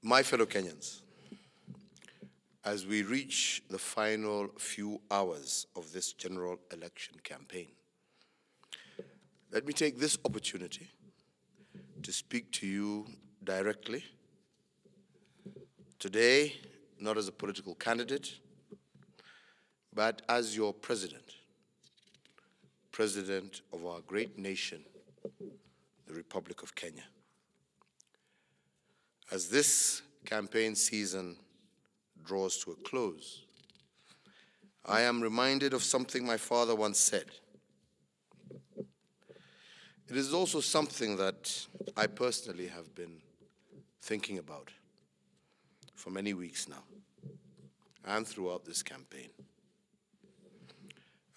My fellow Kenyans, as we reach the final few hours of this general election campaign, let me take this opportunity to speak to you directly. Today, not as a political candidate, but as your president of our great nation, the Republic of Kenya. As this campaign season draws to a close, I am reminded of something my father once said. It is also something that I personally have been thinking about for many weeks now and throughout this campaign.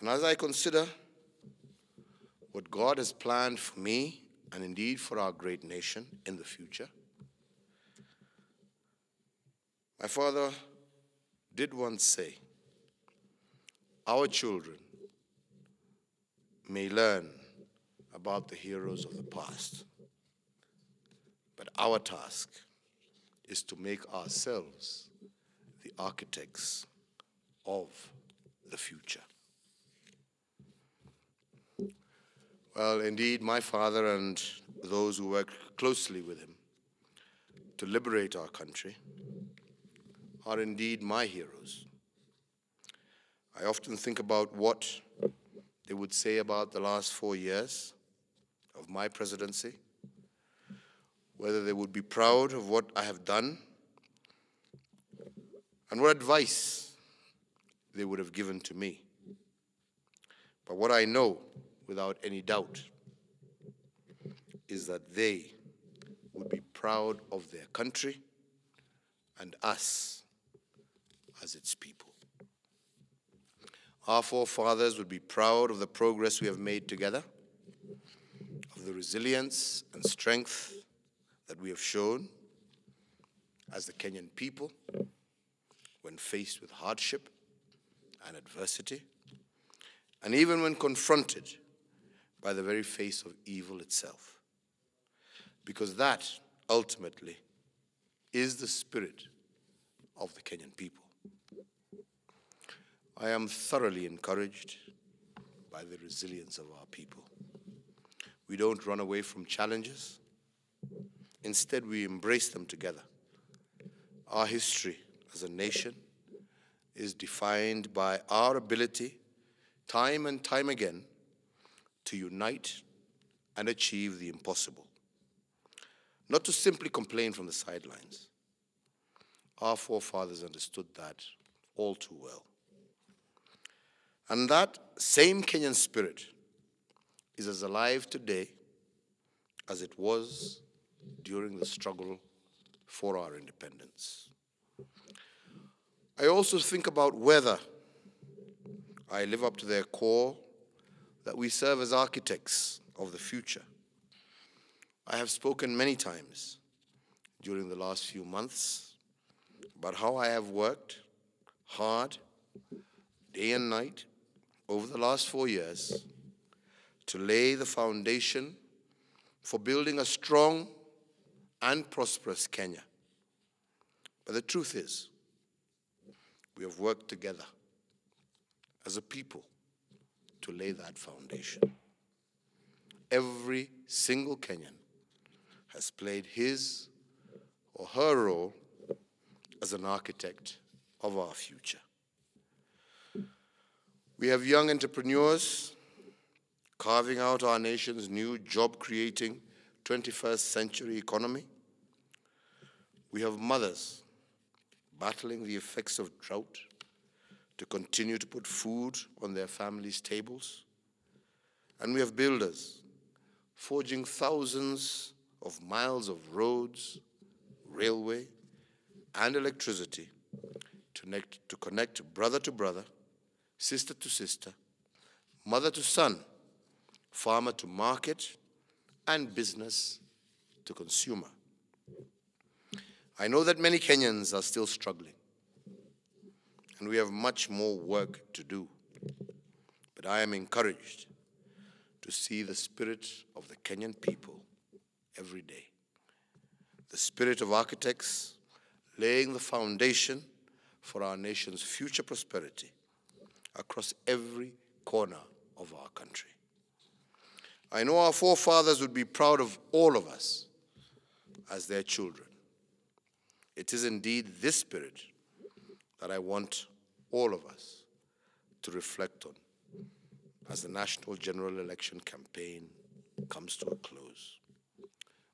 And as I consider what God has planned for me and indeed for our great nation in the future, my father did once say, our children may learn about the heroes of the past, but our task is to make ourselves the architects of the future. Well, indeed, my father and those who work closely with him to liberate our country are indeed my heroes. I often think about what they would say about the last 4 years of my presidency, whether they would be proud of what I have done, and what advice they would have given to me. But what I know, without any doubt, is that they would be proud of their country and us as its people. Our forefathers would be proud of the progress we have made together, of the resilience and strength that we have shown as the Kenyan people when faced with hardship and adversity, and even when confronted by the very face of evil itself. Because that, ultimately, is the spirit of the Kenyan people. I am thoroughly encouraged by the resilience of our people. We don't run away from challenges. Instead, we embrace them together. Our history as a nation is defined by our ability, time and time again, to unite and achieve the impossible. Not to simply complain from the sidelines. Our forefathers understood that all too well. And that same Kenyan spirit is as alive today as it was during the struggle for our independence. I also think about whether I live up to their call that we serve as architects of the future. I have spoken many times during the last few months about how I have worked hard, day and night, over the last 4 years to lay the foundation for building a strong and prosperous Kenya. But the truth is, we have worked together as a people to lay that foundation. Every single Kenyan has played his or her role as an architect of our future. We have young entrepreneurs carving out our nation's new job-creating 21st century economy. We have mothers battling the effects of drought to continue to put food on their families' tables. And we have builders forging thousands of miles of roads, railway, and electricity to connect brother to brother, sister to sister, mother to son, farmer to market, and business to consumer. I know that many Kenyans are still struggling, and we have much more work to do. But I am encouraged to see the spirit of the Kenyan people every day. The spirit of architects laying the foundation for our nation's future prosperity across every corner of our country. I know our forefathers would be proud of all of us as their children. It is indeed this spirit that I want all of us to reflect on as the national general election campaign comes to a close.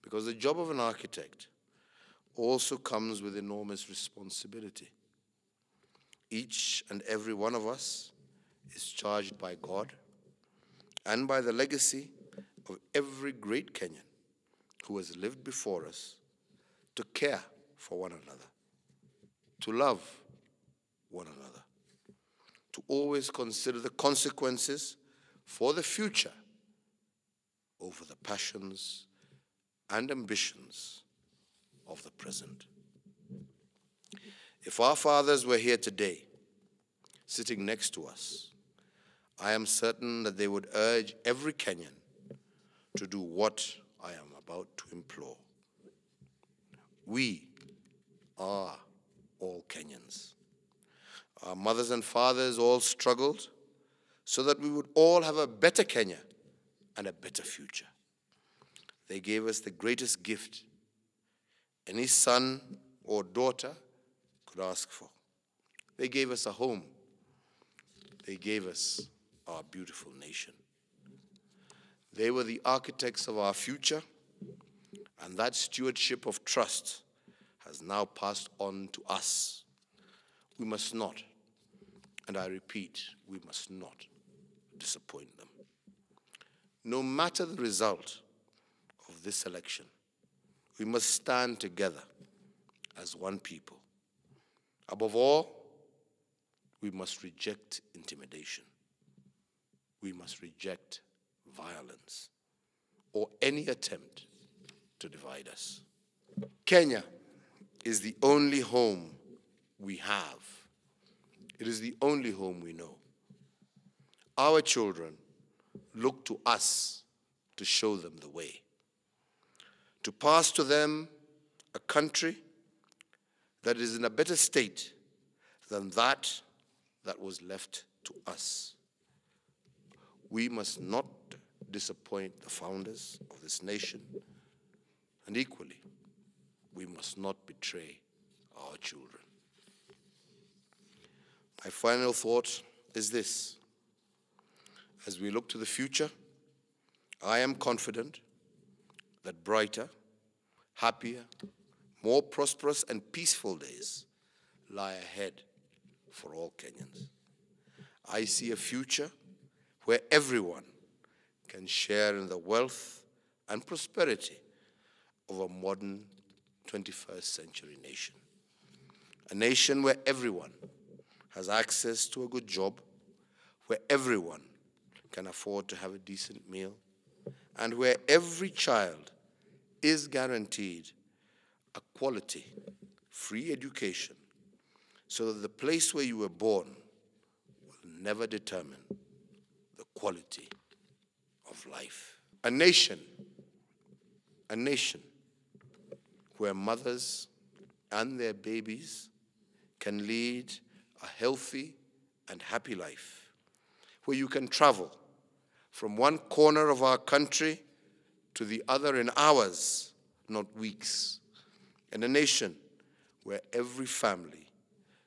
Because the job of an architect also comes with enormous responsibility. Each and every one of us is charged by God and by the legacy of every great Kenyan who has lived before us to care for one another, to love one another, to always consider the consequences for the future over the passions and ambitions of the present. If our fathers were here today, sitting next to us, I am certain that they would urge every Kenyan to do what I am about to implore. We are all Kenyans. Our mothers and fathers all struggled so that we would all have a better Kenya and a better future. They gave us the greatest gift any son or daughter could ask for. They gave us a home. They gave us our beautiful nation. They were the architects of our future, and that stewardship of trust has now passed on to us. We must not, and I repeat, we must not disappoint them. No matter the result of this election, we must stand together as one people. Above all, we must reject intimidation. We must reject violence or any attempt to divide us. Kenya is the only home we have. It is the only home we know. Our children look to us to show them the way, to pass to them a country that is in a better state than that was left to us. We must not disappoint the founders of this nation, and equally, we must not betray our children. My final thought is this. As we look to the future, I am confident that brighter, happier, more prosperous and peaceful days lie ahead for all Kenyans. I see a future where everyone can share in the wealth and prosperity of a modern 21st century nation. A nation where everyone has access to a good job, where everyone can afford to have a decent meal, and where every child is guaranteed a quality, free education, so that the place where you were born will never determine the quality of life. A nation where mothers and their babies can lead a healthy and happy life, where you can travel from one corner of our country to the other in hours, not weeks. And a nation where every family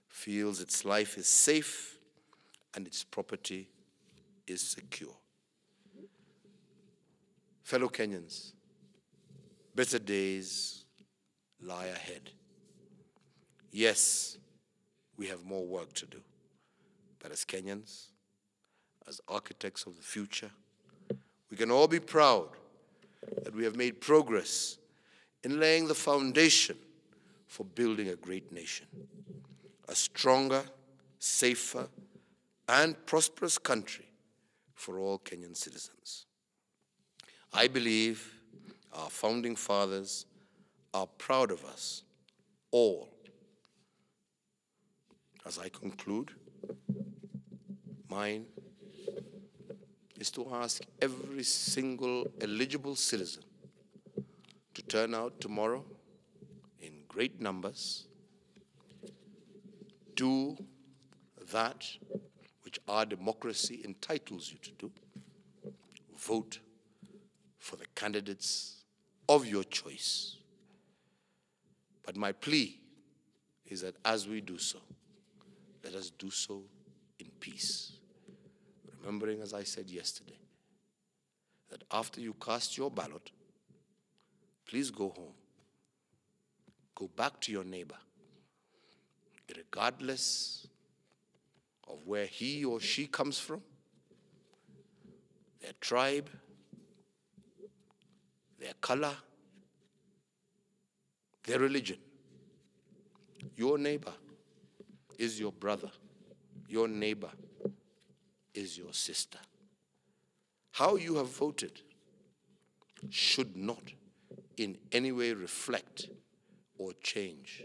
feels its life is safe and its property is secure. Fellow Kenyans, better days lie ahead. Yes, we have more work to do, but as Kenyans, as architects of the future, we can all be proud that we have made progress in laying the foundation for building a great nation, a stronger, safer, and prosperous country for all Kenyan citizens. I believe our founding fathers are proud of us all. As I conclude, mine is to ask every single eligible citizen to turn out tomorrow in great numbers do that which our democracy entitles you to do. Vote for the candidates of your choice. But my plea is that as we do so, let us do so in peace. Remembering, as I said yesterday, that after you cast your ballot, please go home. Go back to your neighbor, regardless of where he or she comes from, their tribe, their color, their religion. Your neighbor is your brother. Your neighbor is your sister. How you have voted should not in any way reflect or change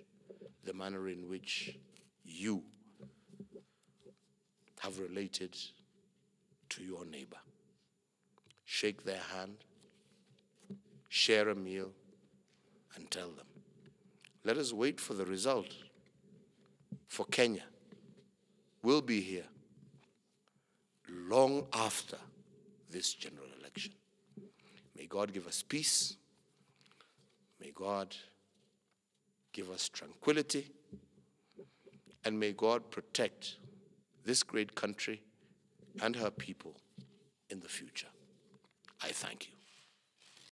the manner in which you have related to your neighbor. Shake their hand, share a meal, and tell them. Let us wait for the result. For Kenya will be here long after this general election. May God give us peace. May God give us tranquility. And may God protect this great country and her people in the future. I thank you.